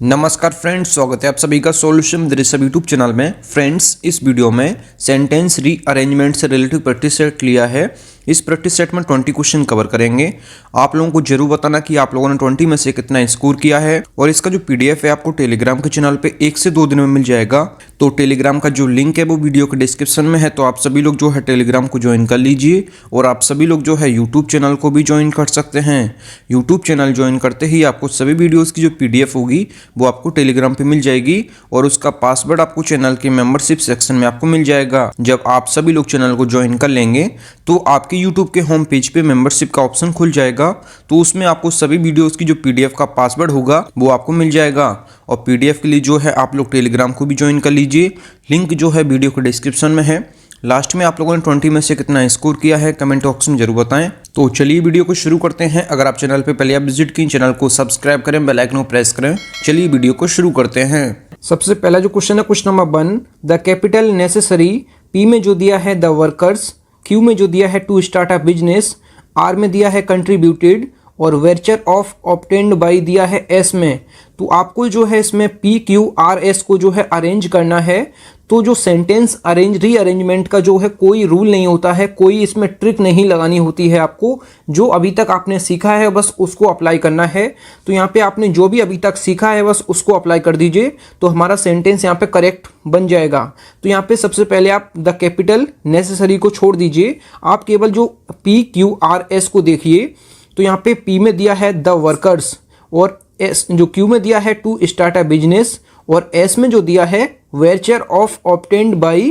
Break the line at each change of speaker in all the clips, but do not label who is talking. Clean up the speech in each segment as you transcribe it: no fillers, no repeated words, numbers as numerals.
नमस्कार फ्रेंड्स, स्वागत है आप सभी का सॉल्यूशन ऋषभ यूट्यूब चैनल में। फ्रेंड्स, इस वीडियो में सेंटेंस रीअरेंजमेंट से रिलेटिव प्रैक्टिस सेट लिया है। इस प्रैक्टिस सेट में 20 क्वेश्चन कवर करेंगे। आप लोगों को जरूर बताना कि आप लोगों ने 20 में से कितना स्कोर किया है। और इसका जो पीडीएफ है आपको टेलीग्राम के चैनल पे 1 से 2 दिन में मिल जाएगा। तो टेलीग्राम का जो लिंक है वो वीडियो के डिस्क्रिप्शन में है, तो आप सभी लोग जो है टेलीग्राम को ज्वाइन कर लीजिए। और आप सभी लोग जो है यूट्यूब चैनल को भी ज्वाइन कर सकते हैं। यूट्यूब चैनल ज्वाइन करते ही आपको सभी वीडियोज़ की जो पीडीएफ होगी वो आपको टेलीग्राम पे मिल जाएगी। और उसका पासवर्ड आपको चैनल के मेंबरशिप सेक्शन में आपको मिल जाएगा। जब आप सभी लोग चैनल को ज्वाइन कर लेंगे तो आपके यूट्यूब के होम पेज पे मेंबरशिप का ऑप्शन खुल जाएगा। तो उसमें आपको सभी वीडियोस की जो पीडीएफ का पासवर्ड होगा वो आपको मिल जाएगा। और पीडीएफ के लिए जो है आप लोग टेलीग्राम को भी ज्वाइन कर लीजिए। लिंक जो है वीडियो के डिस्क्रिप्शन में है। लास्ट में आप लोगों ने 20 में से कितना स्कोर किया है कमेंट बॉक्स में जरूर बताएं। तो चलिए वीडियो को शुरू करते हैं। अगर आप चैनल पे पहले आप विजिट की, चैनल को सब्सक्राइब करें, बेल आइकन को प्रेस करें। चलिए वीडियो को शुरू करते हैं।
सबसे पहला जो क्वेश्चन है question number 1, the capital necessary. P में जो दिया है द वर्कर्स, क्यू में जो दिया है to start a business, R में दिया है कंट्रीब्यूटेड और वेंचर ऑफ ऑब्टेन्ड बाय दिया है एस में। तो आपको जो है इसमें पी क्यू आर एस को जो है अरेंज करना है। तो जो सेंटेंस रीअरेंजमेंट का जो है कोई रूल नहीं होता है, कोई इसमें ट्रिक नहीं लगानी होती है। आपको जो अभी तक आपने सीखा है बस उसको अप्लाई करना है। तो यहाँ पे आपने जो भी अभी तक सीखा है बस उसको अप्लाई कर दीजिए, तो हमारा सेंटेंस यहाँ पे करेक्ट बन जाएगा। तो यहाँ पे सबसे पहले आप द कैपिटल नेसेसरी को छोड़ दीजिए, आप केवल जो पी क्यू आर एस को देखिए। तो यहाँ पे पी में दिया है द वर्कर्स और एस जो क्यू में दिया है टू स्टार्ट अ बिजनेस और एस में जो दिया है वेंचर ऑफ ऑब्टेन्ड बाय।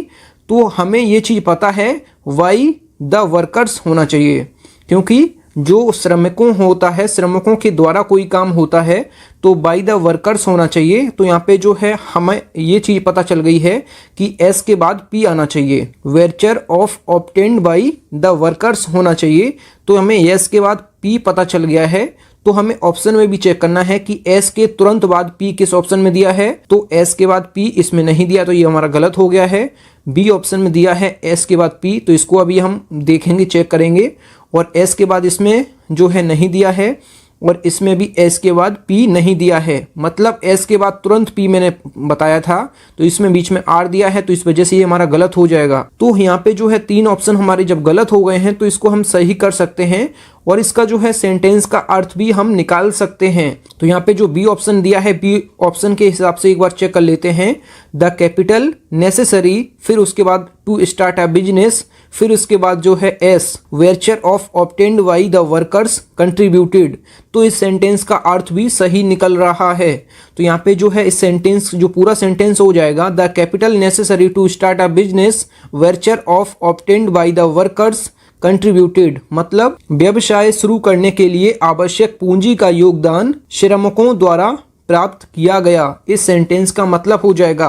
तो हमें ये चीज़ पता है वाई द वर्कर्स होना चाहिए, क्योंकि जो श्रमिकों होता है, श्रमिकों के द्वारा कोई काम होता है तो बाय द वर्कर्स होना चाहिए। तो यहाँ पे जो है हमें ये चीज़ पता चल गई है कि एस के बाद पी आना चाहिए, venture of obtained by the workers होना चाहिए। तो हमें एस के बाद पी पता चल गया है। तो हमें ऑप्शन में भी चेक करना है कि एस के तुरंत बाद पी किस ऑप्शन में दिया है। तो एस के बाद पी इसमें नहीं दिया, तो ये हमारा गलत हो गया है। बी ऑप्शन में दिया है एस के बाद पी, तो इसको अभी हम देखेंगे, चेक करेंगे। और एस के बाद इसमें जो है नहीं दिया है और इसमें भी एस के बाद पी नहीं दिया है, मतलब एस के बाद तुरंत पी मैंने बताया था, तो इसमें बीच में आर दिया है, तो इस वजह से ये हमारा गलत हो जाएगा। तो यहाँ पे जो है 3 ऑप्शन हमारे जब गलत हो गए हैं तो इसको हम सही कर सकते हैं और इसका जो है सेंटेंस का अर्थ भी हम निकाल सकते हैं। तो यहाँ पे जो बी ऑप्शन दिया है, बी ऑप्शन के हिसाब से एक बार चेक कर लेते हैं। द कैपिटल नेसेसरी, फिर उसके बाद टू स्टार्ट अ बिजनेस, फिर उसके बाद जो है S venture of obtained by the workers contributed. तो इस सेंटेंस का अर्थ भी सही निकल रहा है। तो यहाँ पे जो है इस सेंटेंस जो पूरा सेंटेंस हो जाएगा, the capital necessary to start a business venture of obtained by the workers contributed, मतलब व्यवसाय शुरू करने के लिए आवश्यक पूंजी का योगदान श्रमिकों द्वारा प्राप्त किया गया। इस सेंटेंस का मतलब हो जाएगा।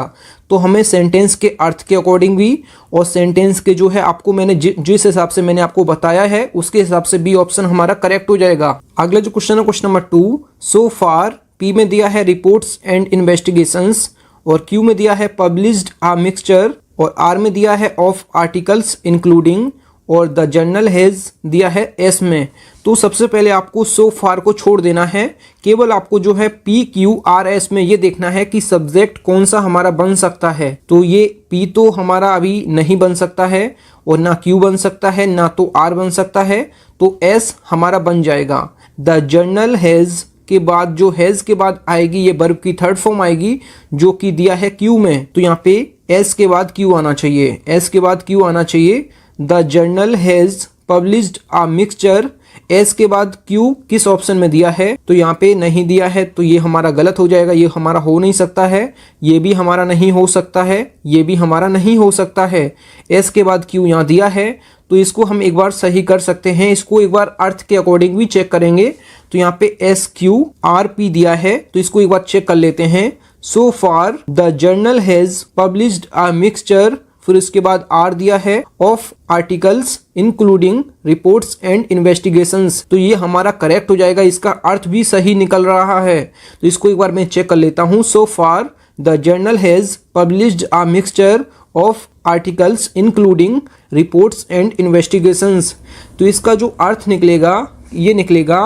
तो हमें सेंटेंस के अर्थ के अकॉर्डिंग भी और सेंटेंस के जो है आपको मैंने जिस हिसाब से मैंने आपको बताया है उसके हिसाब से बी ऑप्शन हमारा करेक्ट हो जाएगा। अगला जो क्वेश्चन है क्वेश्चन नंबर 2, सो फार। पी में दिया है रिपोर्ट्स एंड इन्वेस्टिगेशंस और क्यू में दिया है पब्लिश्ड अ मिक्सचर और आर में दिया है ऑफ आर्टिकल्स इंक्लूडिंग और द जर्नल हैज दिया है एस में। तो सबसे पहले आपको सो फार को छोड़ देना है, केवल आपको जो है पी क्यू आर एस में ये देखना है कि सब्जेक्ट कौन सा हमारा बन सकता है। तो ये पी तो हमारा अभी नहीं बन सकता है और ना क्यू बन सकता है, ना तो आर बन सकता है, तो एस हमारा बन जाएगा। द जर्नल हैज के बाद जो हैज के बाद आएगी ये वर्ब की थर्ड फॉर्म आएगी जो कि दिया है क्यू में। तो यहाँ पे एस के बाद क्यू आना चाहिए, एस के बाद क्यू आना चाहिए। The journal has published a mixture, S के बाद क्यू किस ऑप्शन में दिया है, तो यहाँ पे नहीं दिया है, तो ये हमारा गलत हो जाएगा। ये हमारा हो नहीं सकता है, ये भी हमारा नहीं हो सकता है, ये भी हमारा नहीं हो सकता है। एस के बाद क्यू यहाँ दिया है, तो इसको हम एक बार सही कर सकते हैं। इसको एक बार अर्थ के अकॉर्डिंग भी चेक करेंगे। तो यहाँ पे एस क्यू आर पी दिया है, तो इसको एक बार चेक कर लेते हैं। So far the journal has published a mixture, फिर उसके बाद आर दिया है of articles including reports and investigations. तो ये हमारा करेक्ट हो जाएगा, इसका अर्थ भी सही निकल रहा है। तो इसको एक बार मैं चेक कर लेता हूँ। So far the journal has published a mixture of articles including reports and investigations. तो इसका जो अर्थ निकलेगा ये निकलेगा,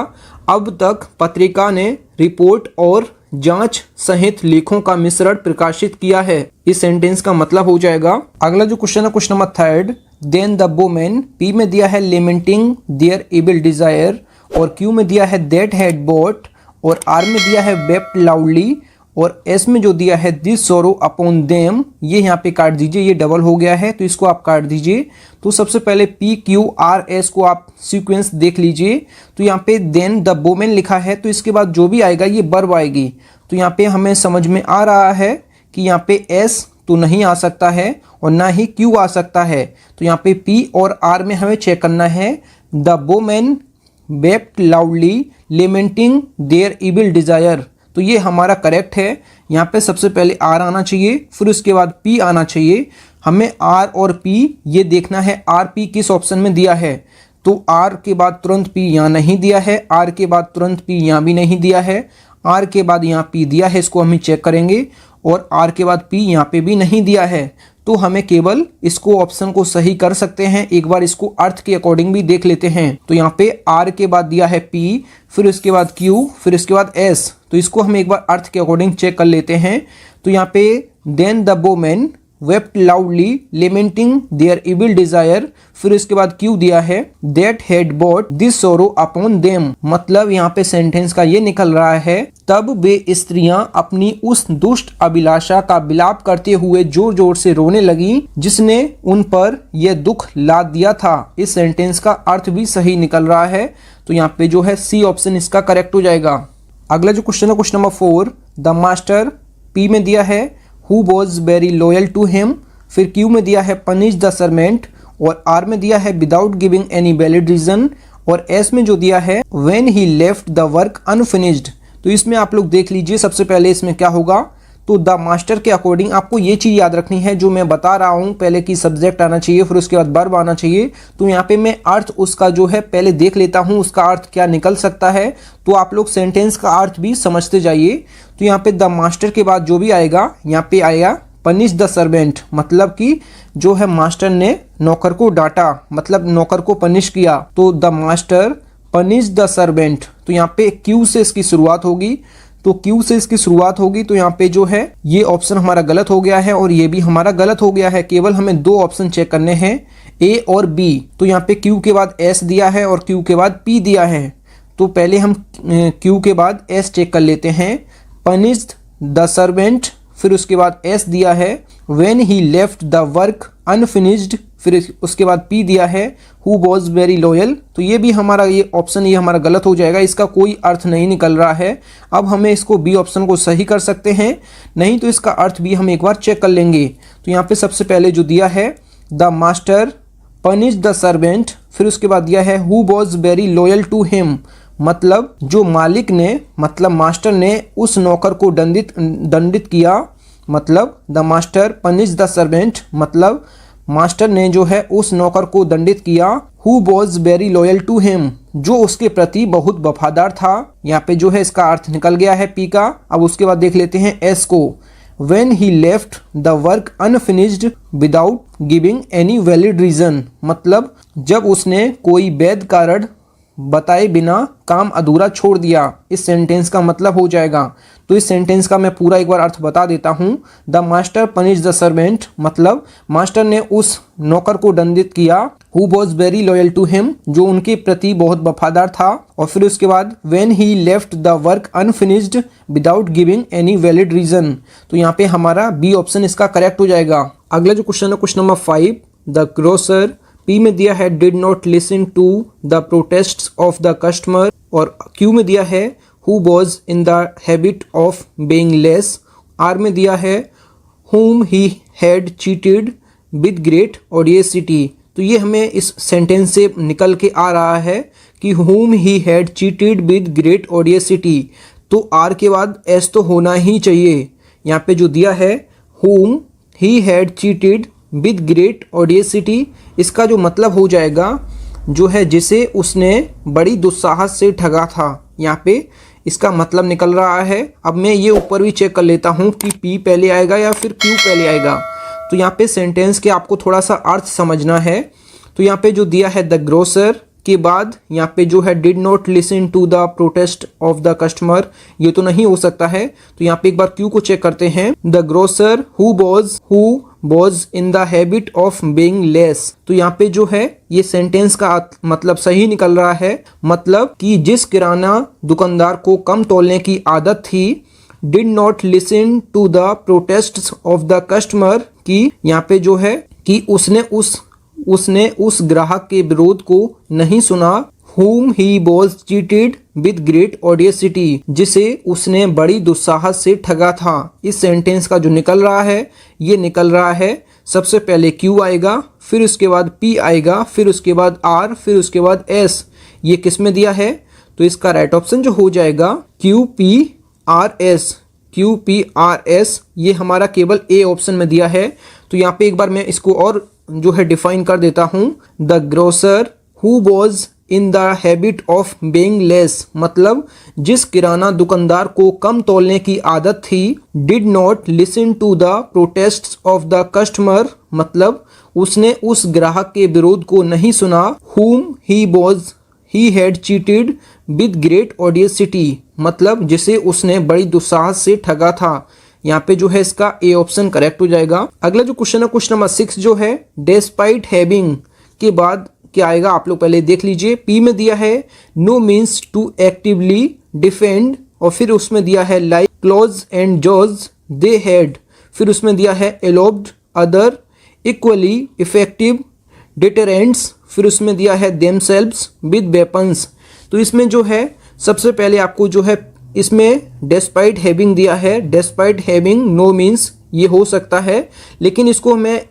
अब तक पत्रिका ने रिपोर्ट और जांच सहित लेखों का मिश्रण प्रकाशित किया है। इस सेंटेंस का मतलब हो जाएगा। अगला जो क्वेश्चन है question number 3, then the women, P में दिया है लेमेंटिंग देयर इविल डिजायर, और क्यू में दिया है दैट हैड बॉट, और आर में दिया है वेप्ट लाउडली, और एस में जो दिया है दिस सोरो अपॉन देम, ये यहाँ पे काट दीजिए, ये डबल हो गया है तो इसको आप काट दीजिए। तो सबसे पहले पी क्यू आर एस को आप सीक्वेंस देख लीजिए। तो यहाँ पे देन द वुमेन लिखा है तो इसके बाद जो भी आएगा ये वर्ब आएगी। तो यहाँ पे हमें समझ में आ रहा है कि यहाँ पे एस तो नहीं आ सकता है और ना ही क्यू आ सकता है। तो यहाँ पे पी और आर में हमें चेक करना है। The women wept loudly lamenting their evil desire, तो ये हमारा करेक्ट है। यहाँ पे सबसे पहले आर आना चाहिए, फिर उसके बाद पी आना चाहिए। हमें आर और पी ये देखना है आर पी किस ऑप्शन में दिया है। तो आर के बाद तुरंत पी यहाँ नहीं दिया है, आर के बाद तुरंत पी यहाँ भी नहीं दिया है, आर के बाद यहाँ पी दिया है, इसको हम चेक करेंगे, और आर के बाद पी यहाँ पे भी नहीं दिया है। तो हमें केवल इसको ऑप्शन को सही कर सकते हैं। एक बार इसको अर्थ के अकॉर्डिंग भी देख लेते हैं। तो यहाँ पे आर के बाद दिया है पी, फिर उसके बाद क्यू, फिर इसके बाद एस। तो इसको हम एक बार अर्थ के अकॉर्डिंग चेक कर लेते हैं। तो यहाँ पे then the women wept loudly lamenting their evil desire, फिर इसके बाद क्यू दिया है that had bought this sorrow upon them, मतलब यहाँ पे सेंटेंस का ये निकल रहा है तब वे स्त्रियां अपनी उस दुष्ट अभिलाषा का विलाप करते हुए जोर जोर से रोने लगी जिसने उन पर यह दुख लाद दिया था। इस सेंटेंस का अर्थ भी सही निकल रहा है। तो यहाँ पे जो है सी ऑप्शन इसका करेक्ट हो जाएगा। अगला जो क्वेश्चन है question number 4, the master, P में दिया है who was very loyal to him, फिर क्यू में दिया है पनिश द सर्वेंट, और आर में दिया है without giving any valid reason, और एस में जो दिया है when he left the work unfinished. तो इसमें आप लोग देख लीजिए सबसे पहले इसमें क्या होगा। तो द मास्टर के अकॉर्डिंग आपको ये चीज़ याद रखनी है जो मैं बता रहा हूँ, पहले की सब्जेक्ट आना चाहिए, फिर उसके बाद वर्ब आना चाहिए। तो यहाँ पे मैं अर्थ उसका जो है पहले देख लेता हूँ, उसका अर्थ क्या निकल सकता है। तो आप लोग सेंटेंस का अर्थ भी समझते जाइए। तो यहाँ पे द मास्टर के बाद जो भी आएगा यहाँ पे आएगा पनिश द सर्वेंट, मतलब कि जो है मास्टर ने नौकर को डांटा, मतलब नौकर को पनिश किया। तो the master punish the servant, तो यहाँ पे क्यू से इसकी शुरुआत होगी। तो क्यू से इसकी शुरुआत होगी, तो यहाँ पे जो है ये ऑप्शन हमारा गलत हो गया है और ये भी हमारा गलत हो गया है। केवल हमें दो ऑप्शन चेक करने हैं, ए और बी। तो यहाँ पे क्यू के बाद एस दिया है और क्यू के बाद पी दिया है। तो पहले हम क्यू के बाद एस चेक कर लेते हैं, पनिश्ड द सर्वेंट, फिर उसके बाद एस दिया है when he left the work unfinished, फिर उसके बाद पी दिया है हु वॉज वेरी लॉयल। तो ये भी हमारा ये ऑप्शन ये हमारा गलत हो जाएगा, इसका कोई अर्थ नहीं निकल रहा है। अब हमें इसको बी ऑप्शन को सही कर सकते हैं, नहीं तो इसका अर्थ भी हम एक बार चेक कर लेंगे। तो यहाँ पे सबसे पहले जो दिया है the master punish the servant, फिर उसके बाद दिया है who was very loyal to him, मतलब जो मालिक ने, मतलब मास्टर ने उस नौकर को दंडित किया, मतलब the master punish the servant, मतलब मास्टर ने जो है उस नौकर को दंडित किया। Who was very loyal to him, जो उसके प्रति बहुत वफादार था। यहाँ पे जो है इसका अर्थ निकल गया है पी का। अब उसके बाद देख लेते हैं एस को, when he left the work unfinished without giving any valid reason, मतलब जब उसने कोई वैध कारण बताए बिना काम अधूरा छोड़ दिया। इस सेंटेंस का मतलब हो जाएगा। तो इस सेंटेंस का मैं पूरा एक बार अर्थ बता देता हूँ। The master punish the servant, मतलब मास्टर ने उस नौकर को दंडित किया, who was very loyal to him, जो उनके प्रति बहुत वफादार था, और फिर उसके बाद when he left the work unfinished without giving any valid reason. तो यहाँ पे हमारा बी ऑप्शन इसका करेक्ट हो जाएगा। अगला जो क्वेश्चन है question number 5, the grocer, P में दिया है did not listen to the protests of the customer, और क्यू में दिया है who was in the habit of being less, R में दिया है whom he had cheated with great audacity। तो ये हमें इस सेंटेंस से निकल के आ रहा है कि whom he had cheated with great audacity। तो आर के बाद एस तो होना ही चाहिए। यहाँ पे जो दिया है whom he had cheated with great audacity, इसका जो मतलब हो जाएगा जो है जिसे उसने बड़ी दुस्साहस से ठगा था। यहाँ पे इसका मतलब निकल रहा है। अब मैं ये ऊपर भी चेक कर लेता हूँ कि पी पहले आएगा या फिर क्यू पहले आएगा। तो यहाँ पे सेंटेंस के आपको थोड़ा सा अर्थ समझना है। तो यहाँ पे जो दिया है द ग्रोसर, के बाद यहाँ पे जो है did not listen to the protest of the customer, ये तो नहीं हो सकता है। तो यहाँ पे एक बार क्यू को चेक करते हैं। The grocer who was in the habit of being less, तो यहाँ पे जो है ये सेंटेंस का मतलब सही निकल रहा है, मतलब कि जिस किराना दुकानदार को कम तोलने की आदत थी, did not listen to the protests of the customer, कि यहाँ पे जो है कि उसने उस ग्राहक के विरोध को नहीं सुना। whom he was cheated with great audacity, जिसे उसने बड़ी दुस्साहस से ठगा था। इस सेंटेंस का जो निकल रहा है ये निकल रहा है, सबसे पहले Q आएगा, फिर उसके बाद P आएगा, फिर उसके बाद R, फिर उसके बाद S। ये किस में दिया है? तो इसका राइट ऑप्शन जो हो जाएगा QPRS। QPRS ये हमारा केवल ए ऑप्शन में दिया है। तो यहाँ पे एक बार मैं इसको और जो है डिफाइन कर देता हूँ। The grocer who was in the habit of being less, मतलब जिस किराना दुकानदार को कम तोलने की आदत थी। Did not listen to the protests of the customer, मतलब उसने उस ग्राहक के विरोध को नहीं सुना। whom he had cheated with great audacity, मतलब जिसे उसने बड़ी दुस्साहस से ठगा था। यहाँ पे जो है इसका ए ऑप्शन करेक्ट हो जाएगा। अगला जो क्वेश्चन है, क्वेश्चन नंबर 6 जो है, डेस्पाइट हैविंग के बाद क्या आएगा आप लोग पहले देख लीजिए। पी में दिया है no means to actively defend, और फिर उसमें दिया है like claws and jaws they had, फिर उसमें दिया है evolved other equally effective deterrents, फिर उसमें दिया है देमसेल्व्स विद वेपन्स। तो इसमें जो है सबसे पहले आपको जो है इसमें डेस्पाइट हैविंग दिया है। डेस्पाइट हैविंग नो मीन्स ये हो सकता है, लेकिन इसको मैं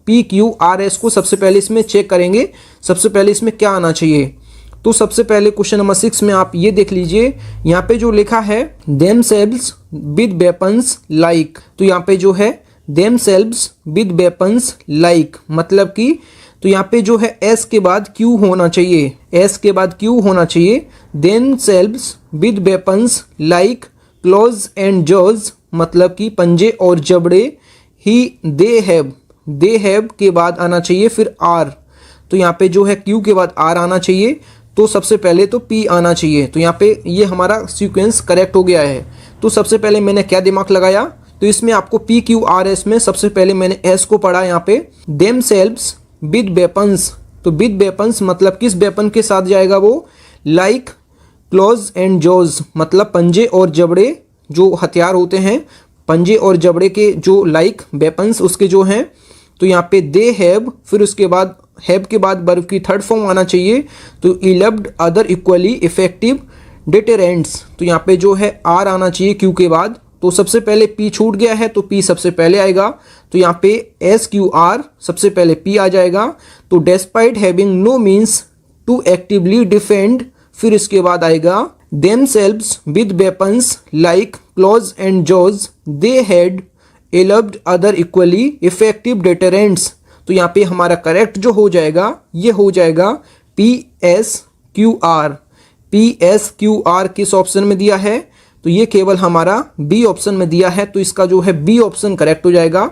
PQRS को सबसे पहले इसमें चेक करेंगे। सबसे पहले इसमें क्या आना चाहिए? तो सबसे पहले क्वेश्चन नंबर 6 में आप ये देख लीजिए, यहाँ पे जो लिखा है देमसेल्व्स विद वेपन्स लाइक, तो यहाँ पे जो है देमसेल्व्स विद वेपन्स लाइक, मतलब कि तो यहाँ पे जो है S के बाद Q होना चाहिए, S के बाद Q होना चाहिए। Themselves with weapons like claws and jaws, मतलब कि पंजे और जबड़े ही दे हैव के बाद आना चाहिए फिर R, तो यहाँ पे जो है Q के बाद R आना चाहिए। तो सबसे पहले तो P आना चाहिए। तो यहाँ पे ये हमारा सीक्वेंस करेक्ट हो गया है। तो सबसे पहले मैंने क्या दिमाग लगाया, तो इसमें आपको PQRS में सबसे पहले मैंने S को पढ़ा यहाँ पे देमसेल्व्स विद वेपन्स, तो विद वेपन्स मतलब किस वेपन के साथ जाएगा वो, लाइक क्लोज एंड जॉज, मतलब पंजे और जबड़े जो हथियार होते हैं, पंजे और जबड़े के जो लाइक वेपन्स उसके जो हैं। तो यहाँ पे दे हैव, फिर उसके बाद हैव के बाद वर्ब की थर्ड फॉर्म आना चाहिए, तो इलेब्ड अदर इक्वली इफेक्टिव डिटरेंट्स, तो यहाँ पे जो है आर आना चाहिए क्यू के बाद। तो सबसे पहले पी छूट गया है तो पी सबसे पहले आएगा, तो यहाँ पे एस क्यू आर सबसे पहले पी आ जाएगा। तो despite having no means to actively defend, फिर इसके बाद आएगा themselves with weapons like claws and jaws they had evolved other equally effective deterrents. तो यहाँ पे हमारा करेक्ट जो हो जाएगा ये हो जाएगा P S Q R. P S Q R किस ऑप्शन में दिया है, तो ये केवल हमारा बी ऑप्शन में दिया है, तो इसका जो है बी ऑप्शन करेक्ट हो जाएगा।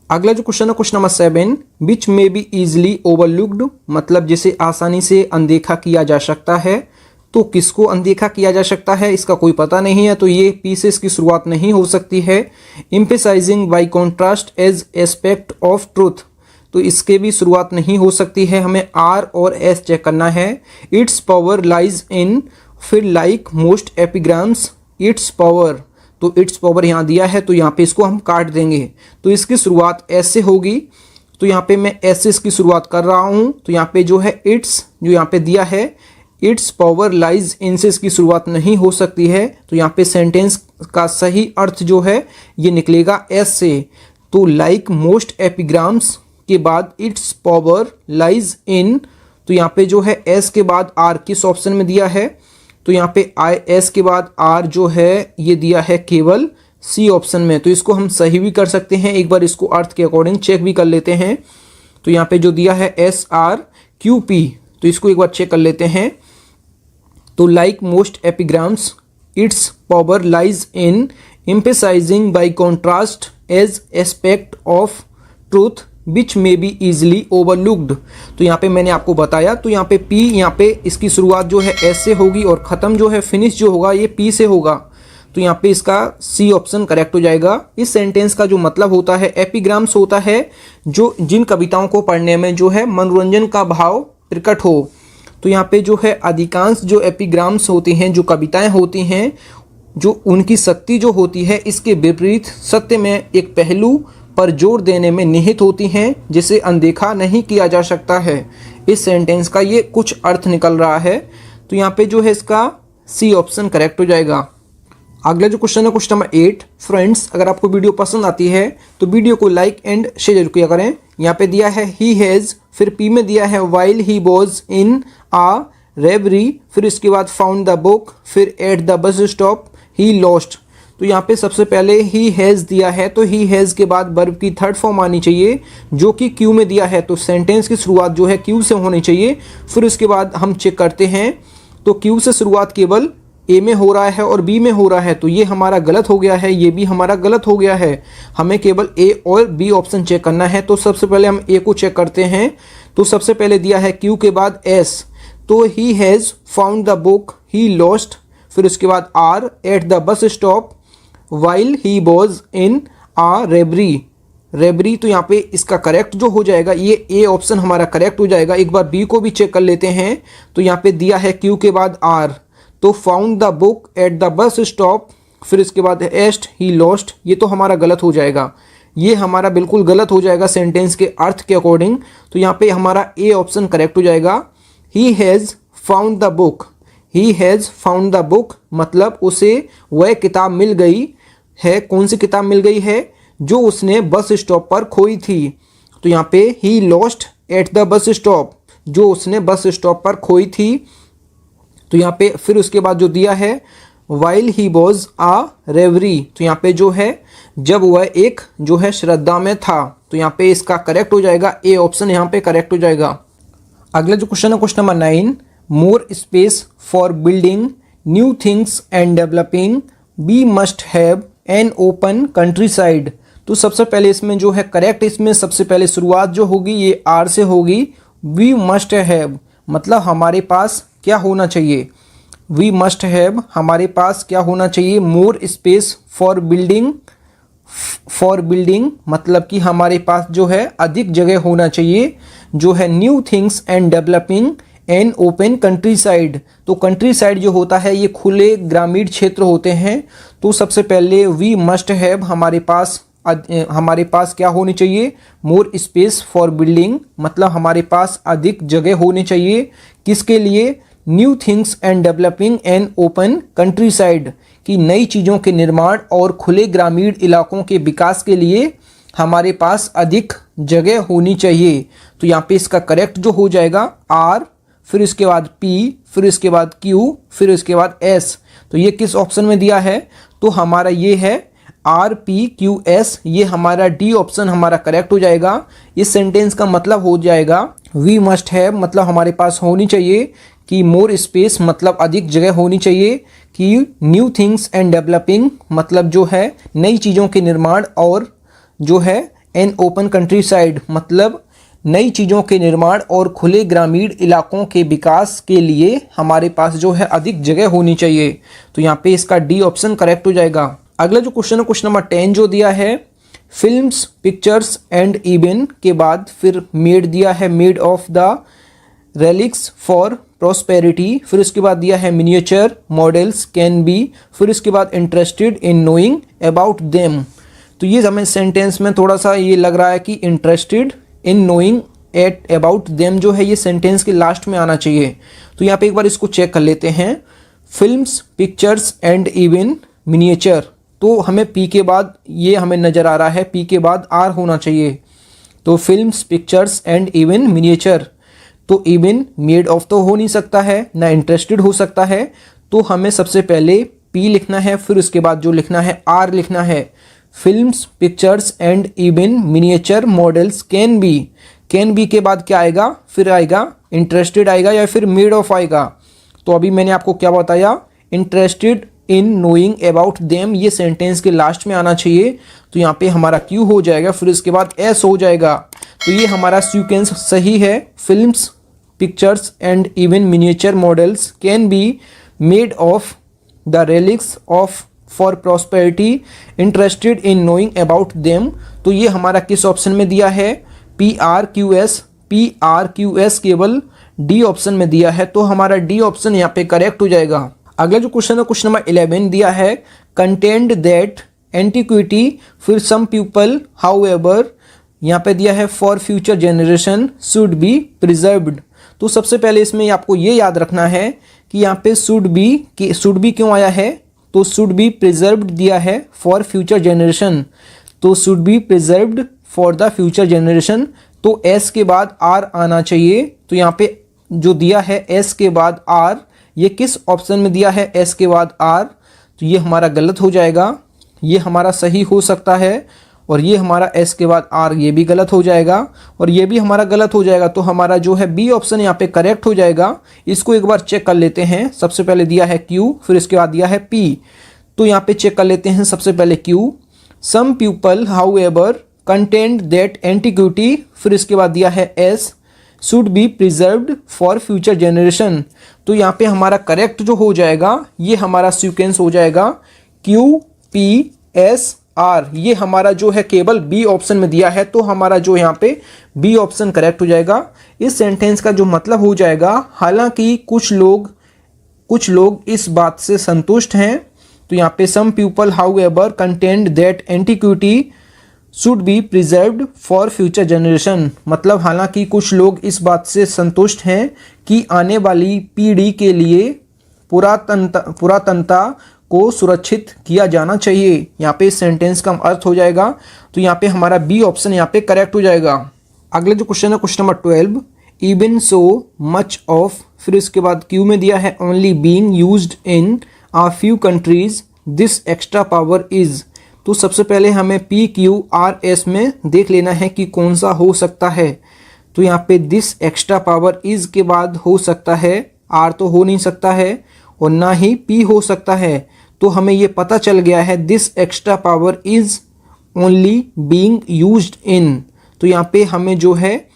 अगला जो क्वेश्चन है question number 7, which may be easily overlooked, मतलब जिसे आसानी से अनदेखा किया जा सकता है। तो किसको अनदेखा किया जा सकता है इसका कोई पता नहीं है, तो ये पी से इसकी शुरुआत नहीं हो सकती है। Emphasising by contrast as aspect of truth, तो इसके भी शुरुआत नहीं हो सकती है। हमें आर और एस चेक करना है। इट्स पावर लाइज इन, फिर like most epigrams its power, तो इट्स पावर यहाँ दिया है तो यहाँ पे इसको हम काट देंगे, तो इसकी शुरुआत एस से होगी। तो यहाँ पे मैं एस से इसकी शुरुआत कर रहा हूँ, तो यहाँ पे जो है इट्स जो यहाँ पे दिया है इट्स पावर लाइज इन से इसकी शुरुआत नहीं हो सकती है, तो यहाँ पे सेंटेंस का सही अर्थ जो है ये निकलेगा एस से। तो लाइक मोस्ट एपिग्राम्स के बाद इट्स पावर लाइज इन, तो यहाँ पे जो है एस के बाद आर किस ऑप्शन में दिया है, तो यहाँ पे आई एस के बाद आर जो है ये दिया है केवल सी ऑप्शन में। तो इसको हम सही भी कर सकते हैं, एक बार इसको अर्थ के अकॉर्डिंग चेक भी कर लेते हैं। तो यहाँ पे जो दिया है एस आर क्यू पी, तो इसको एक बार चेक कर लेते हैं। तो like most epigrams its power lies in emphasising by contrast as aspect of truth which may be easily overlooked. तो यहाँ पे मैंने आपको बताया, तो यहाँ पे पी, यहाँ पे इसकी शुरुआत जो है एस से होगी और ख़त्म जो है फिनिश जो होगा ये पी से होगा। तो यहाँ पे इसका सी ऑप्शन करेक्ट हो जाएगा। इस सेंटेंस का जो मतलब होता है, एपिग्राम्स होता है जो जिन कविताओं को पढ़ने में जो है मनोरंजन का भाव प्रकट हो। तो यहाँ पे जो है अधिकांश जो एपिग्राम्स होती हैं, जो कविताएं होती हैं, जो उनकी शक्ति जो होती है इसके विपरीत सत्य में एक पहलू पर जोर देने में निहित होती हैं, जिसे अनदेखा नहीं किया जा सकता है। इस सेंटेंस का ये कुछ अर्थ निकल रहा है। तो यहाँ पे जो है इसका सी ऑप्शन करेक्ट हो जाएगा। अगला जो क्वेश्चन है क्वेश्चन नंबर 8। फ्रेंड्स, अगर आपको वीडियो पसंद आती है तो वीडियो को लाइक एंड शेयर जरूर किया करें। यहाँ पे दिया है ही हैज़, फिर पी में दिया है वाइल ही वॉज इन आ रेवरी, फिर इसके बाद फाउंड द बुक, फिर eight the bus stop he lost. तो यहाँ पे सबसे पहले ही हैज़ दिया है, तो ही हैज़ के बाद वर्ब की थर्ड फॉर्म आनी चाहिए जो कि क्यू में दिया है। तो सेंटेंस की शुरुआत जो है क्यू से होनी चाहिए। फिर उसके बाद हम चेक करते हैं, तो क्यू से शुरुआत केवल ए में हो रहा है और बी में हो रहा है, तो ये हमारा गलत हो गया है, ये भी हमारा गलत हो गया है। हमें केवल ए और बी ऑप्शन चेक करना है। तो सबसे पहले हम ए को चेक करते हैं। तो सबसे पहले दिया है क्यू के बाद एस, तो he has found the book he lost, फिर उसके बाद R at the bus stop while he was in a robbery. Robbery, तो यहाँ पे इसका करेक्ट जो हो जाएगा ये ए ऑप्शन हमारा करेक्ट हो जाएगा। एक बार बी को भी चेक कर लेते हैं। तो यहाँ पे दिया है क्यू के बाद आर, तो found the book eight the bus stop, फिर इसके बाद एस्ट ही लॉस्ट, ये तो हमारा गलत हो जाएगा। ये हमारा बिल्कुल गलत हो जाएगा सेंटेंस के अर्थ के अकॉर्डिंग। तो यहाँ पे हमारा ए ऑप्शन करेक्ट हो जाएगा। ही has found the book, he has found the book मतलब उसे वह किताब मिल गई है। कौन सी किताब मिल गई है? जो उसने बस स्टॉप पर खोई थी। तो यहाँ पे he lost eight the bus stop, जो उसने बस स्टॉप पर खोई थी। तो यहाँ पे फिर उसके बाद जो दिया है वाइल ही वॉज आ रेवरी, तो यहाँ पे जो है जब वह एक जो है श्रद्धा में था। तो यहाँ पे इसका करेक्ट हो जाएगा, ए ऑप्शन यहाँ पे करेक्ट हो जाएगा। अगला जो क्वेश्चन है question number 9। More space for building new things and developing we must have an open countryside. तो सबसे पहले इसमें जो है करेक्ट, इसमें सबसे पहले शुरुआत जो होगी ये आर से होगी। वी मस्ट हैव मतलब हमारे पास क्या होना चाहिए? वी मस्ट हैव हमारे पास क्या होना चाहिए? मोर space for building, for building मतलब कि हमारे पास जो है अधिक जगह होना चाहिए, जो है new things and developing and open countryside. तो कंट्री साइड जो होता है ये खुले ग्रामीण क्षेत्र होते हैं। तो सबसे पहले वी मस्ट हैव हमारे पास क्या होनी चाहिए? मोर स्पेस फॉर बिल्डिंग मतलब हमारे पास अधिक जगह होनी चाहिए। किसके लिए? New things and developing and open country side की नई चीज़ों के निर्माण और खुले ग्रामीण इलाकों के विकास के लिए हमारे पास अधिक जगह होनी चाहिए। तो यहाँ पे इसका करेक्ट जो हो जाएगा आर, फिर इसके बाद पी, फिर इसके बाद क्यू, फिर इसके बाद एस। तो ये किस ऑप्शन में दिया है? तो हमारा ये है आर पी क्यू एस, ये हमारा डी ऑप्शन हमारा करेक्ट हो जाएगा। इस सेंटेंस का मतलब हो जाएगा वी मस्ट हैव मतलब हमारे पास होनी चाहिए, कि मोर स्पेस मतलब अधिक जगह होनी चाहिए, कि न्यू थिंग्स एंड डेवलपिंग मतलब जो है नई चीज़ों के निर्माण, और जो है एन ओपन कंट्री साइड मतलब नई चीज़ों के निर्माण और खुले ग्रामीण इलाकों के विकास के लिए हमारे पास जो है अधिक जगह होनी चाहिए। तो यहाँ पे इसका डी ऑप्शन करेक्ट हो जाएगा। अगला जो क्वेश्चन है क्वेश्चन नंबर 10 जो दिया है फिल्म्स पिक्चर्स एंड इवन के बाद फिर मेड दिया है, made of the relics for prosperity, फिर उसके बाद दिया है मिनिएचर मॉडल्स कैन बी, फिर इसके बाद interested in knowing about them. तो ये हमें सेंटेंस में थोड़ा सा ये लग रहा है कि interested in knowing at about them जो है ये सेंटेंस के लास्ट में आना चाहिए। तो यहाँ पे एक बार इसको चेक कर लेते हैं। Films pictures and even miniature, तो हमें पी के बाद ये हमें नज़र आ रहा है, पी के बाद आर होना चाहिए। तो films pictures and even miniature, तो इवन मेड ऑफ तो हो नहीं सकता है, ना इंटरेस्टेड हो सकता है। तो हमें सबसे पहले पी लिखना है, फिर उसके बाद जो लिखना है आर लिखना है। Films pictures and even miniature models can be के बाद क्या आएगा? फिर आएगा इंटरेस्टेड आएगा या फिर मेड ऑफ आएगा। तो अभी मैंने आपको क्या बताया? Interested in knowing about them ये सेंटेंस के लास्ट में आना चाहिए। तो यहाँ पे हमारा क्यू हो जाएगा, फिर इसके बाद एस हो जाएगा। तो ये हमारा सीक्वेंस सही है। Films, pictures and even miniature models can be made of the relics of for prosperity interested in knowing about them. तो ये हमारा किस ऑप्शन में दिया है? PRQS केवल डी ऑप्शन में दिया है, तो हमारा डी ऑप्शन यहाँ पे करेक्ट हो जाएगा। अगला जो क्वेश्चन है क्वेश्चन नंबर 11 दिया है कंटेंट दैट एंटिक्विटी, फिर सम पीपल हाउएवर यहाँ पे दिया है for future generation should be preserved. तो सबसे पहले इसमें आपको ये याद रखना है कि यहाँ पे शुड बी क्यों आया है? तो शुड बी प्रिजर्व्ड दिया है फॉर फ्यूचर जनरेशन, तो should be preserved for the future generation, तो एस के बाद आर आना चाहिए। तो यहाँ पे जो दिया है एस के बाद आर, ये किस ऑप्शन में दिया है एस के बाद आर? तो ये हमारा गलत हो जाएगा, ये हमारा सही हो सकता है, और ये हमारा एस के बाद आर ये भी गलत हो जाएगा, और ये भी हमारा गलत हो जाएगा। तो हमारा जो है बी ऑप्शन यहाँ पे करेक्ट हो जाएगा। इसको एक बार चेक कर लेते हैं। सबसे पहले दिया है क्यू, फिर इसके बाद दिया है पी, तो यहाँ पे चेक कर लेते हैं। सबसे पहले Q, some people however contend that antiquity, फिर इसके बाद दिया है S should be preserved for future generation. तो यहाँ पे हमारा करेक्ट जो हो जाएगा ये हमारा सीक्वेंस हो जाएगा QPSR। ये हमारा जो है केवल बी ऑप्शन में दिया है, तो हमारा जो यहाँ पे बी ऑप्शन करेक्ट हो जाएगा। इस सेंटेंस का जो मतलब हो जाएगा, हालांकि कुछ लोग इस बात से संतुष्ट हैं, तो यहाँ पे some people however contend that antiquity should be preserved for future generation, मतलब हालांकि कुछ लोग इस बात से संतुष्ट हैं कि आने वाली पीढ़ी के लिए पुरातनता को सुरक्षित किया जाना चाहिए। यहाँ पे इस सेंटेंस का अर्थ हो जाएगा, तो यहाँ पे हमारा बी ऑप्शन यहाँ पे करेक्ट हो जाएगा। अगला जो क्वेश्चन है question number 12, even so much of, फिर इसके बाद क्यू में दिया है only being used in a few countries this extra power is. तो सबसे पहले हमें PQRS में देख लेना है कि कौन सा हो सकता है। तो यहाँ पे दिस एक्स्ट्रा पावर इज के बाद हो सकता है, आर तो हो नहीं सकता है, और ना ही पी हो सकता है। तो हमें ये पता चल गया है this extra power is only being used in. तो यहाँ पे हमें जो है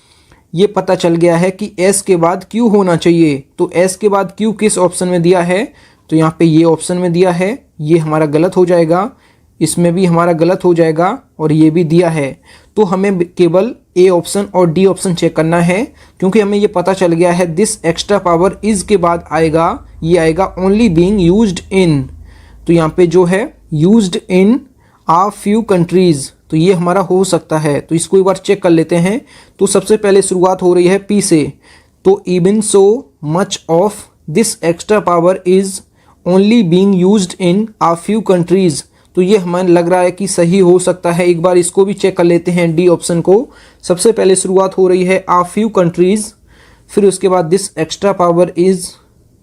ये पता चल गया है कि एस के बाद क्यू होना चाहिए। तो एस के बाद क्यू किस ऑप्शन में दिया है? तो यहाँ पे ये ऑप्शन में दिया है, ये हमारा गलत हो जाएगा, इसमें भी हमारा गलत हो जाएगा, और ये भी दिया है। तो हमें केवल ए ऑप्शन और डी ऑप्शन चेक करना है, क्योंकि हमें ये पता चल गया है दिस एक्स्ट्रा पावर इज के बाद आएगा, ये आएगा ओनली बीइंग यूज्ड इन। तो यहाँ पे जो है used in uh few countries, तो ये हमारा हो सकता है। तो इसको एक बार चेक कर लेते हैं। तो सबसे पहले शुरुआत हो रही है पी से, तो even so much of this extra power is only being used in uh few countries. तो ये हमें लग रहा है कि सही हो सकता है। एक बार इसको भी चेक कर लेते हैं डी ऑप्शन को। सबसे पहले शुरुआत हो रही है आ फ्यू कंट्रीज, फिर उसके बाद दिस एक्स्ट्रा पावर इज,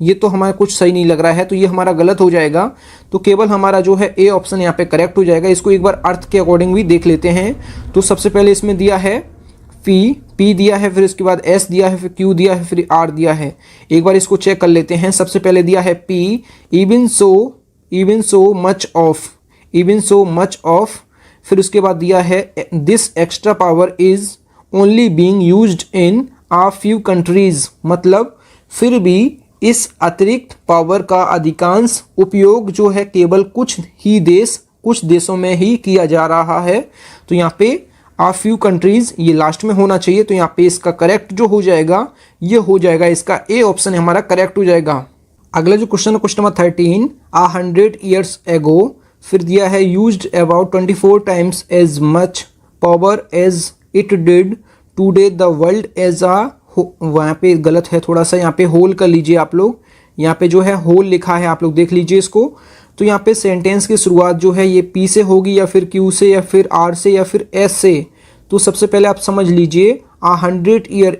ये तो हमारा कुछ सही नहीं लग रहा है, तो ये हमारा गलत हो जाएगा। तो केवल हमारा जो है ए ऑप्शन यहाँ पे करेक्ट हो जाएगा। इसको एक बार अर्थ के अकॉर्डिंग भी देख लेते हैं। तो सबसे पहले इसमें दिया है पी दिया है, फिर उसके बाद एस दिया है, फिर क्यू दिया है, फिर आर दिया है। एक बार इसको चेक कर लेते हैं। सबसे पहले दिया है P, even so much of, फिर उसके बाद दिया है this extra power is only being used in uh few countries, मतलब फिर भी इस अतिरिक्त पावर का अधिकांश उपयोग जो है केवल कुछ देशों में ही किया जा रहा है। तो यहाँ पे आ फ्यू कंट्रीज ये लास्ट में होना चाहिए। तो यहाँ पे इसका करेक्ट जो हो जाएगा ये हो जाएगा, इसका ए ऑप्शन हमारा करेक्ट हो जाएगा। अगला जो क्वेश्चन है क्वेश्चन नंबर 13, 100 years ago, फिर दिया है used about 24 times as much power as it did today the world as a, वहाँ पे गलत है थोड़ा सा, यहाँ पे होल कर लीजिए आप लोग। यहाँ पे जो है होल लिखा है, आप लोग देख लीजिए इसको। तो यहाँ पे सेंटेंस की शुरुआत जो है ये पी से होगी, या फिर क्यू से, या फिर आर से, या फिर एस से। तो सबसे पहले आप समझ लीजिए 100 years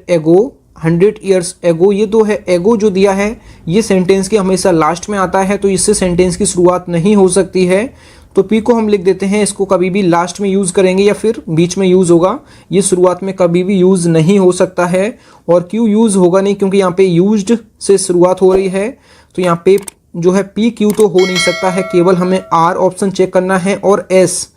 ago, ये तो है एगो जो दिया है ये सेंटेंस के हमेशा लास्ट में आता है, तो इससे सेंटेंस की शुरुआत नहीं हो सकती है। तो पी को हम लिख देते हैं, इसको कभी भी लास्ट में यूज़ करेंगे या फिर बीच में यूज़ होगा, ये शुरुआत में कभी भी यूज़ नहीं हो सकता है। और क्यू यूज़ होगा नहीं, क्योंकि यहाँ पे यूज्ड से शुरुआत हो रही है। तो यहाँ पे जो है पी क्यू तो हो नहीं सकता है, केवल हमें आर ऑप्शन चेक करना है और एस।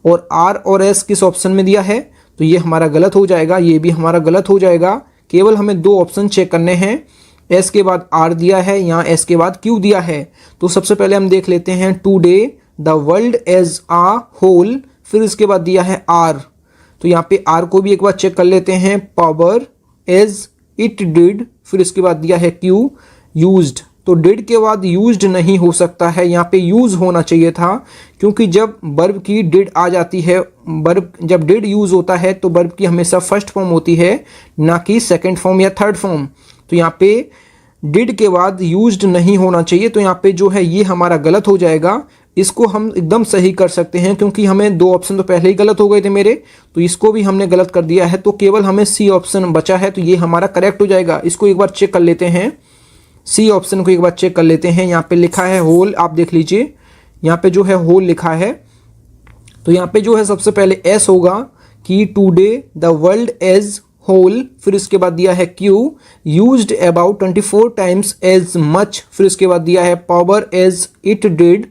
और आर और एस किस ऑप्शन में दिया है? तो ये हमारा गलत हो जाएगा, ये भी हमारा गलत हो जाएगा। केवल हमें दो ऑप्शन चेक करने हैं, एस के बाद आर दिया है, यहाँ एस के बाद क्यू दिया है। तो सबसे पहले हम देख लेते हैं today the world as a whole, फिर इसके बाद दिया है आर, तो यहाँ पे आर को भी एक बार चेक कर लेते हैं, पावर एज इट डिड, फिर इसके बाद दिया है क्यू यूज्ड। तो डिड के बाद यूज्ड नहीं हो सकता है, यहाँ पे यूज होना चाहिए था, क्योंकि जब वर्ब की डिड आ जाती है, वर्ब जब डिड यूज होता है तो वर्ब की हमेशा फर्स्ट फॉर्म होती है, ना कि सेकंड फॉर्म या थर्ड फॉर्म। तो यहाँ पे डिड के बाद यूज्ड नहीं होना चाहिए, तो यहाँ पे जो है ये हमारा गलत हो जाएगा। इसको हम एकदम सही कर सकते हैं, क्योंकि हमें दो ऑप्शन तो पहले ही गलत हो गए थे मेरे, तो इसको भी हमने गलत कर दिया है। तो केवल हमें सी ऑप्शन बचा है, तो ये हमारा करेक्ट हो जाएगा। इसको एक बार चेक कर लेते हैं, सी ऑप्शन को एक बार चेक कर लेते हैं। यहाँ पे लिखा है होल, आप देख लीजिए यहाँ पे जो है होल लिखा है, तो यहाँ पे जो है सबसे पहले एस होगा कि today the world as whole, फिर इसके बाद दिया है Q used about 24 times as much, फिर इसके बाद दिया है power as it did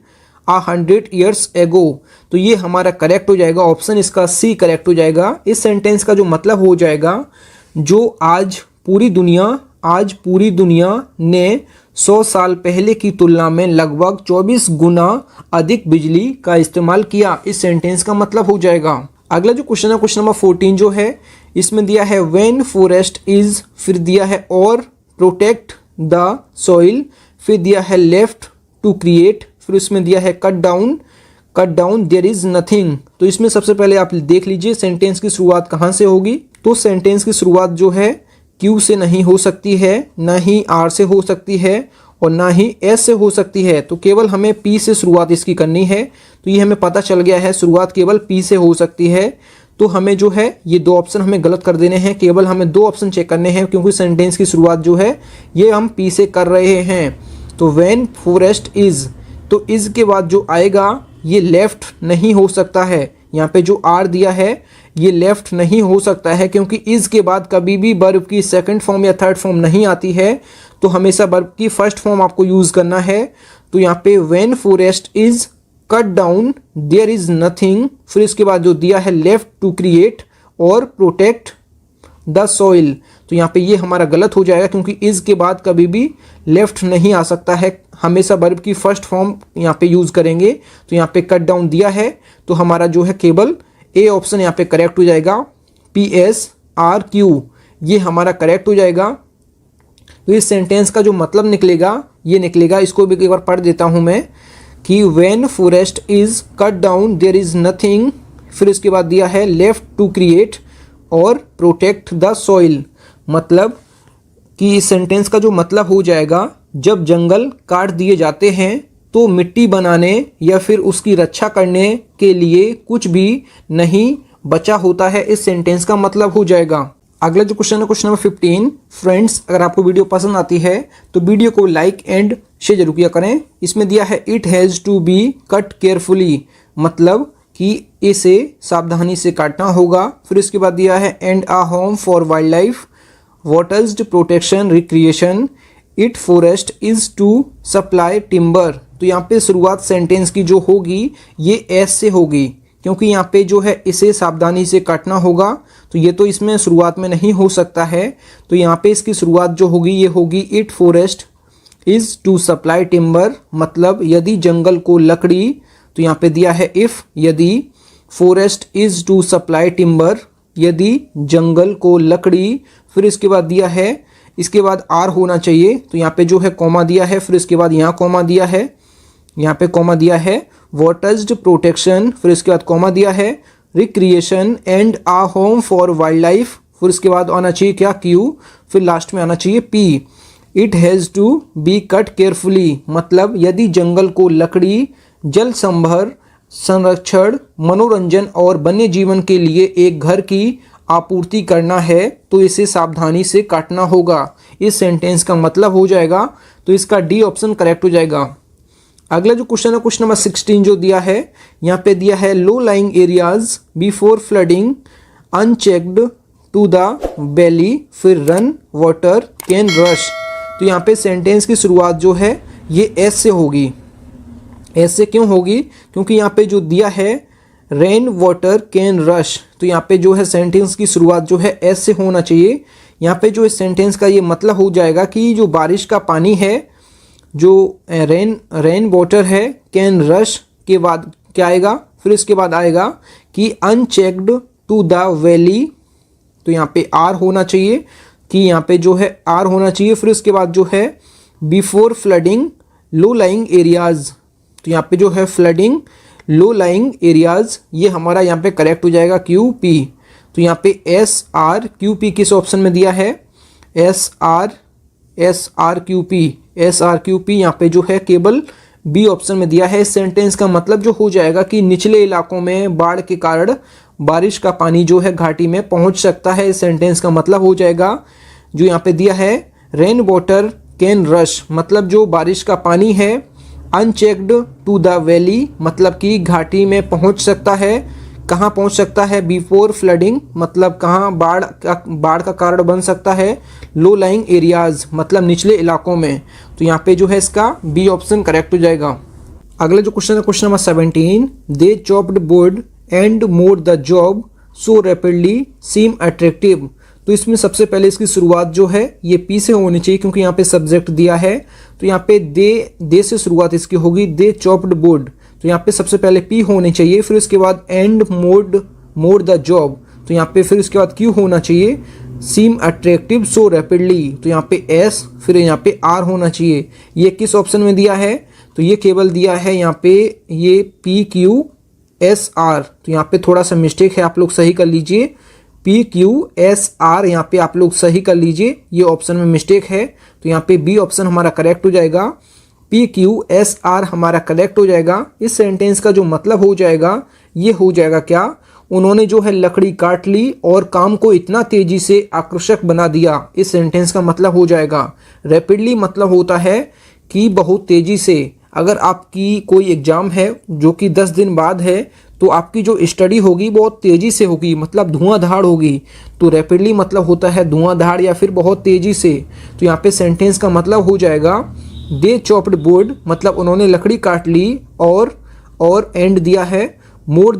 100 years ago। तो ये हमारा करेक्ट हो जाएगा, ऑप्शन इसका सी करेक्ट हो जाएगा। इस सेंटेंस का जो मतलब हो जाएगा, जो आज पूरी दुनिया ने 100 साल पहले की तुलना में लगभग 24 गुना अधिक बिजली का इस्तेमाल किया, इस सेंटेंस का मतलब हो जाएगा। अगला जो क्वेश्चन है, क्वेश्चन नंबर 14 जो है, इसमें दिया है व्हेन फॉरेस्ट इज, फिर दिया है और प्रोटेक्ट द सॉइल, फिर दिया है लेफ्ट टू क्रिएट, फिर इसमें दिया है cut down there is nothing. तो इसमें सबसे पहले आप देख लीजिए सेंटेंस की शुरुआत कहाँ से होगी। तो सेंटेंस की शुरुआत जो है क्यू से नहीं हो सकती है, ना ही आर से हो सकती है, और ना ही एस से हो सकती है। तो केवल हमें पी से शुरुआत इसकी करनी है। तो ये हमें पता चल गया है, शुरुआत केवल पी से हो सकती है। तो हमें जो है ये दो ऑप्शन हमें गलत कर देने हैं, केवल हमें दो ऑप्शन चेक करने हैं, क्योंकि सेंटेंस की शुरुआत जो है ये हम पी से कर रहे हैं। तो व्हेन फॉरेस्ट इज, तो इज के बाद जो आएगा ये लेफ्ट नहीं हो सकता है। यहाँ पे जो आर दिया है ये लेफ्ट नहीं हो सकता है, क्योंकि इज के बाद कभी भी वर्ब की सेकंड फॉर्म या थर्ड फॉर्म नहीं आती है। तो हमेशा वर्ब की फर्स्ट फॉर्म आपको यूज करना है। तो यहाँ पे when forest is cut down there is nothing, फिर इसके बाद जो दिया है लेफ्ट टू क्रिएट और प्रोटेक्ट द सॉइल। तो यहाँ पे ये हमारा गलत हो जाएगा, क्योंकि इज के बाद कभी भी लेफ्ट नहीं आ सकता है, हमेशा वर्ब की फर्स्ट फॉर्म यहाँ पे यूज करेंगे। तो यहाँ पे कट डाउन दिया है, तो हमारा जो है केवल ए ऑप्शन यहाँ पे करेक्ट हो जाएगा, पी एस आर क्यू, ये हमारा करेक्ट हो जाएगा। तो इस सेंटेंस का जो मतलब निकलेगा ये निकलेगा, इसको भी एक बार पढ़ देता हूँ मैं, कि when forest is cut down there is nothing, फिर इसके बाद दिया है लेफ्ट टू क्रिएट और प्रोटेक्ट द सॉइल। मतलब कि इस सेंटेंस का जो मतलब हो जाएगा, जब जंगल काट दिए जाते हैं तो मिट्टी बनाने या फिर उसकी रक्षा करने के लिए कुछ भी नहीं बचा होता है, इस सेंटेंस का मतलब हो जाएगा। अगला जो क्वेश्चन है, क्वेश्चन नंबर 15। फ्रेंड्स, अगर आपको वीडियो पसंद आती है तो वीडियो को लाइक एंड शेयर जरूर किया करें। इसमें दिया है it has to be cut carefully, मतलब कि इसे सावधानी से काटना होगा। फिर इसके बाद दिया है and a home for wildlife, waters protection recreation, it forest is to supply timber. तो यहाँ पे शुरुआत सेंटेंस की जो होगी ये एस से होगी, क्योंकि यहाँ पे जो है इसे सावधानी से काटना होगा, तो ये तो इसमें शुरुआत में नहीं हो सकता है। तो यहाँ पे इसकी शुरुआत जो होगी ये होगी it forest is to supply timber, मतलब यदि जंगल को लकड़ी, तो यहाँ पे दिया है इफ, यदि forest is to supply timber, यदि जंगल को लकड़ी, फिर इसके बाद दिया है, इसके बाद आर होना चाहिए, तो यहाँ पे जो है कॉमा दिया है, फिर इसके बाद यहाँ कॉमा दिया है, यहाँ पे कॉमा दिया है वाटर्स प्रोटेक्शन, फिर इसके बाद कॉमा दिया है recreation and a home for wildlife, फिर इसके बाद आना चाहिए क्या क्यू, फिर लास्ट में आना चाहिए P. It has to be cut carefully, मतलब यदि जंगल को लकड़ी, जल संभर, संरक्षण, मनोरंजन और वन्य जीवन के लिए एक घर की आपूर्ति करना है तो इसे सावधानी से काटना होगा, इस सेंटेंस का मतलब हो जाएगा। तो इसका डी ऑप्शन करेक्ट हो जाएगा। अगला जो क्वेश्चन है, क्वेश्चन नंबर 16 जो दिया है, यहाँ पे दिया है low lying areas before flooding unchecked to the valley, फिर रन वाटर कैन रश। तो यहाँ पे सेंटेंस की शुरुआत जो है ये एस से होगी। एस से क्यों होगी? क्योंकि यहाँ पे जो दिया है रेन वाटर कैन रश। तो यहाँ पे जो है सेंटेंस की शुरुआत जो है एस से होना चाहिए। यहाँ पे जो इस सेंटेंस का ये मतलब हो जाएगा कि जो बारिश का पानी है, जो रेन वाटर है, कैन रश के बाद क्या आएगा, फिर इसके बाद आएगा कि अनचेक्ड टू द वैली। तो यहाँ पे आर होना चाहिए, कि यहाँ पे जो है आर होना चाहिए। फिर इसके बाद जो है बिफोर फ्लडिंग लो लाइंग एरियाज। तो यहाँ पे जो है फ्लडिंग लो लाइंग एरियाज, ये हमारा यहाँ पे करेक्ट हो जाएगा क्यू पी। तो यहाँ पे एस आर क्यू पी किस ऑप्शन में दिया है, एस आर क्यू पी यहाँ पे जो है केवल बी ऑप्शन में दिया है। इस सेंटेंस का मतलब जो हो जाएगा कि निचले इलाकों में बाढ़ के कारण बारिश का पानी जो है घाटी में पहुंच सकता है। इस सेंटेंस का मतलब हो जाएगा जो यहाँ पे दिया है रेन वाटर कैन रश, मतलब जो बारिश का पानी है अनचेक्ड टू द वैली, मतलब कि घाटी में पहुंच सकता है। कहाँ पहुंच सकता है, बिफोर फ्लडिंग, मतलब कहाँ बाढ़ का कारण बन सकता है। लो लाइंग एरियाज, मतलब निचले इलाकों में। तो यहाँ पे जो है इसका बी ऑप्शन करेक्ट हो जाएगा। अगला जो क्वेश्चन है question number 17, they chopped board and mode the job so rapidly seem attractive. तो इसमें सबसे पहले इसकी शुरुआत जो है ये पी से होनी चाहिए, क्योंकि यहाँ पे सब्जेक्ट दिया है। तो यहाँ पे दे से शुरुआत इसकी होगी, दे चॉप्ड बोर्ड। तो यहाँ पे सबसे पहले पी होनी चाहिए, फिर उसके बाद एंड मोड द जॉब। तो यहाँ पे फिर उसके बाद क्यू होना चाहिए, सीम अट्रैक्टिव सो रैपिडली। तो यहाँ पे एस, फिर यहाँ पे आर होना चाहिए। ये किस ऑप्शन में दिया है, तो ये केवल दिया है यहाँ पे ये पी क्यू एस आर। तो यहाँ पे थोड़ा सा मिस्टेक है, आप लोग सही कर लीजिए। पी क्यू एस आर यहाँ पे आप लोग सही कर लीजिए, ये ऑप्शन में मिस्टेक है। तो यहाँ पे बी ऑप्शन हमारा करेक्ट हो जाएगा, पी क्यू एस आर हमारा करेक्ट हो जाएगा। इस सेंटेंस का जो मतलब हो जाएगा ये हो जाएगा क्या, उन्होंने जो है लकड़ी काट ली और काम को इतना तेजी से आकर्षक बना दिया। इस सेंटेंस का मतलब हो जाएगा रैपिडली, मतलब होता है कि बहुत तेजी से। अगर आपकी कोई एग्जाम है जो कि 10 दिन बाद है, तो आपकी जो स्टडी होगी बहुत तेज़ी से होगी, मतलब धुआंधार होगी। तो रैपिडली मतलब होता है धुआंधार या फिर बहुत तेज़ी से। तो यहाँ पे सेंटेंस का मतलब हो जाएगा दे चॉप्ड बोर्ड, मतलब उन्होंने लकड़ी काट ली, और एंड दिया है मोड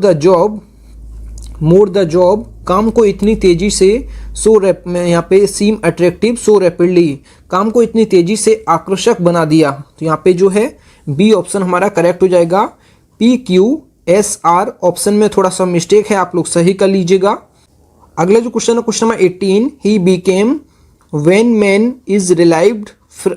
द जॉब, काम को इतनी तेज़ी से, यहाँ पे सीम अट्रैक्टिव सो रैपिडली, काम को इतनी तेज़ी से आकर्षक बना दिया। तो यहाँ पे जो है बी ऑप्शन हमारा करेक्ट हो जाएगा। P Q S R option में थोड़ा सा मिस्टेक है, आप लोग सही कर लीजिएगा। अगला जो क्वेश्चन है question number 18, he became when man is relieved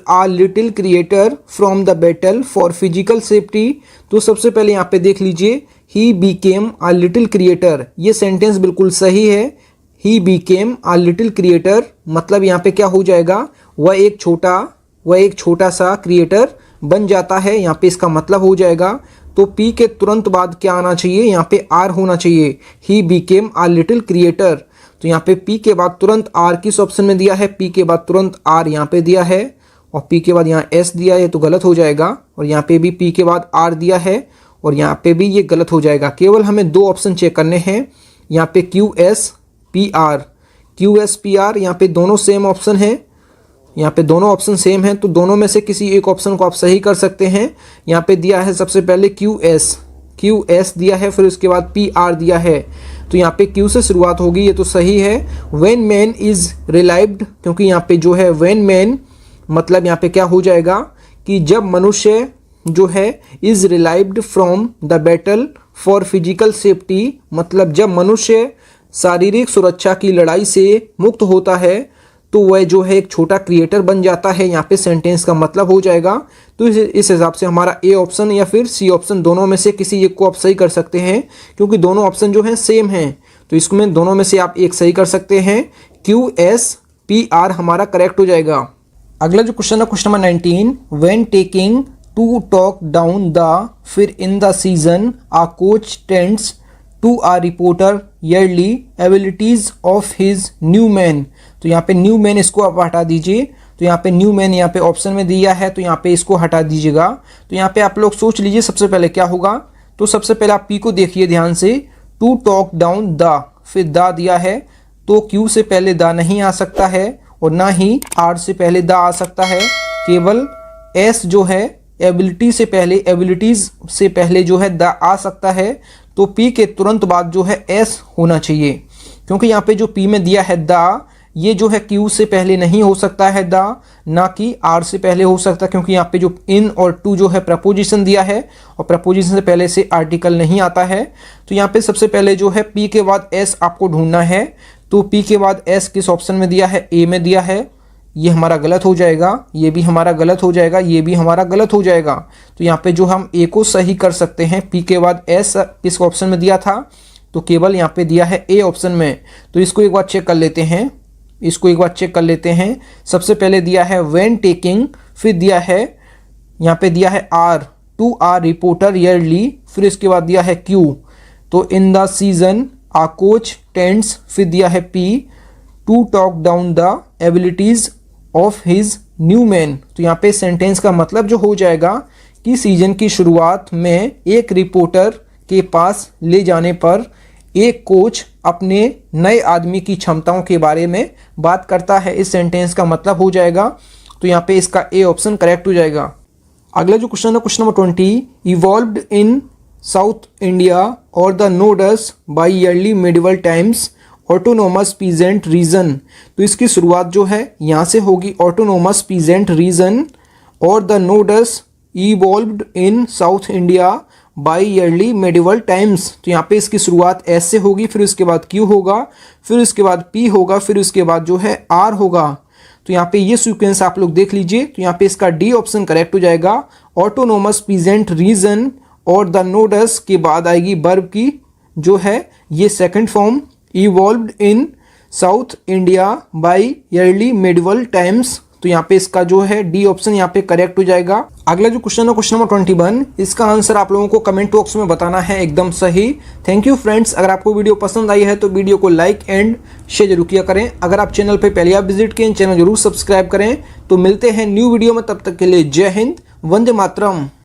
a little creator from the battle for physical safety. तो सबसे पहले यहाँ पे देख लीजिए, he became a little creator, ये सेंटेंस बिल्कुल सही है। He became a little creator, मतलब यहाँ पे क्या हो जाएगा, वह एक छोटा सा क्रिएटर बन जाता है। यहाँ पे इसका मतलब हो जाएगा। तो पी के तुरंत बाद क्या आना चाहिए, यहाँ पे आर होना चाहिए, ही बीकेम आ लिटिल क्रिएटर। तो यहाँ पे पी के बाद तुरंत आर किस ऑप्शन में दिया है, पी के बाद तुरंत आर यहाँ पे दिया है, और पी के बाद यहाँ एस दिया है, तो गलत हो जाएगा। और यहाँ पे भी पी के बाद आर दिया है, और यहाँ पे भी ये गलत हो जाएगा। केवल हमें दो ऑप्शन चेक करने हैं, यहाँ पे क्यू एस पी आर, यहाँ पे दोनों सेम ऑप्शन है, यहाँ पे दोनों ऑप्शन सेम हैं, तो दोनों में से किसी एक ऑप्शन को आप सही कर सकते हैं। यहाँ पे दिया है सबसे पहले क्यू एस दिया है, फिर उसके बाद पी आर दिया है। तो यहाँ पे क्यू से शुरुआत होगी, ये तो सही है। व्हेन मैन इज रिलाइव्ड, क्योंकि यहाँ पे जो है व्हेन मैन, मतलब यहाँ पे क्या हो जाएगा कि जब मनुष्य जो है is relieved from the battle for physical safety, मतलब जब मनुष्य शारीरिक सुरक्षा की लड़ाई से मुक्त होता है, तो वह जो है एक छोटा क्रिएटर बन जाता है। यहाँ पे सेंटेंस का मतलब हो जाएगा। तो इस हिसाब से हमारा ए ऑप्शन या फिर सी ऑप्शन दोनों में से किसी एक को आप सही कर सकते हैं, क्योंकि दोनों ऑप्शन जो हैं सेम हैं। तो इसमें दोनों में से आप एक सही कर सकते हैं। क्यू एस पी आर हमारा करेक्ट हो जाएगा। अगला जो क्वेश्चन है question number 19, when taking to talk down the, फिर in the season a coach tends to a reporter early abilities of his new man. तो यहाँ पे न्यू मैन इसको आप हटा दीजिए। तो यहाँ पे न्यू मैन यहाँ पे ऑप्शन में दिया है, तो यहाँ पे इसको हटा दीजिएगा। तो यहाँ पे आप लोग सोच लीजिए सबसे पहले क्या होगा। तो सबसे पहले आप पी को देखिए ध्यान से, टू टॉक डाउन द, फिर द दिया है, तो क्यू से पहले द नहीं आ सकता है, और ना ही आर से पहले द आ सकता है। केवल एस जो है एबिलिटीज से पहले जो है द आ सकता है। तो पी के तुरंत बाद जो है एस होना चाहिए, क्योंकि यहाँ पे जो पी में दिया है द, ये जो है क्यू से पहले नहीं हो सकता है द, ना कि आर से पहले हो सकता, क्योंकि यहाँ पे जो इन और टू जो है प्रपोजिशन दिया है और प्रपोजिशन से पहले से आर्टिकल नहीं आता है। तो यहाँ पे सबसे पहले जो है पी के बाद एस आपको ढूंढना है। तो पी के बाद एस किस ऑप्शन में दिया है, ए में दिया है, ये हमारा गलत हो जाएगा, ये भी हमारा गलत हो जाएगा, ये भी हमारा गलत हो जाएगा। तो यहाँ पे जो हम ए को सही कर सकते हैं, पी के बाद एस किस ऑप्शन में दिया था, तो केवल यहाँ पे दिया है ए ऑप्शन में। तो इसको एक बार चेक कर लेते हैं, इसको एक बार चेक कर लेते हैं। सबसे पहले दिया है व्हेन टेकिंग, फिर दिया है यहाँ पे दिया है R, to our reporter yearly, फिर इसके बाद दिया है क्यू, तो in the season a coach tents, फिर दिया है P, to talk down the abilities of his new man. तो यहाँ पे सेंटेंस का मतलब जो हो जाएगा कि सीजन की शुरुआत में एक रिपोर्टर के पास ले जाने पर एक कोच अपने नए आदमी की क्षमताओं के बारे में बात करता है, इस सेंटेंस का मतलब हो जाएगा। तो यहाँ पे इसका ए ऑप्शन करेक्ट हो जाएगा। अगला जो क्वेश्चन है question number 20, evolved in South India or the nodes by early medieval times autonomous peasant region. तो इसकी शुरुआत जो है यहाँ से होगी, autonomous peasant region or the nodes evolved in South India by early medieval times. तो यहाँ पे इसकी शुरुआत एस से होगी, फिर उसके बाद क्यू होगा, फिर उसके बाद पी होगा, फिर उसके बाद जो है आर होगा। तो यहाँ पे ये सीक्वेंस आप लोग देख लीजिए। तो यहाँ पे इसका डी ऑप्शन करेक्ट हो जाएगा। Autonomous peasant region or the nodes के बाद आएगी वर्ब की जो है ये second form, evolved in South India by early medieval times. तो यहाँ पे इसका जो है डी ऑप्शन यहाँ पे करेक्ट हो जाएगा। अगला जो क्वेश्चन है क्वेश्चन नंबर 21, इसका आंसर आप लोगों को कमेंट बॉक्स में बताना है एकदम सही। Thank you friends. अगर आपको वीडियो पसंद आई है तो वीडियो को लाइक एंड शेयर जरूर किया करें। अगर आप चैनल पे पहले आप विजिट किए, चैनल जरूर सब्सक्राइब करें। तो मिलते हैं न्यू वीडियो में, तब तक के लिए जय हिंद, वंदे मातरम।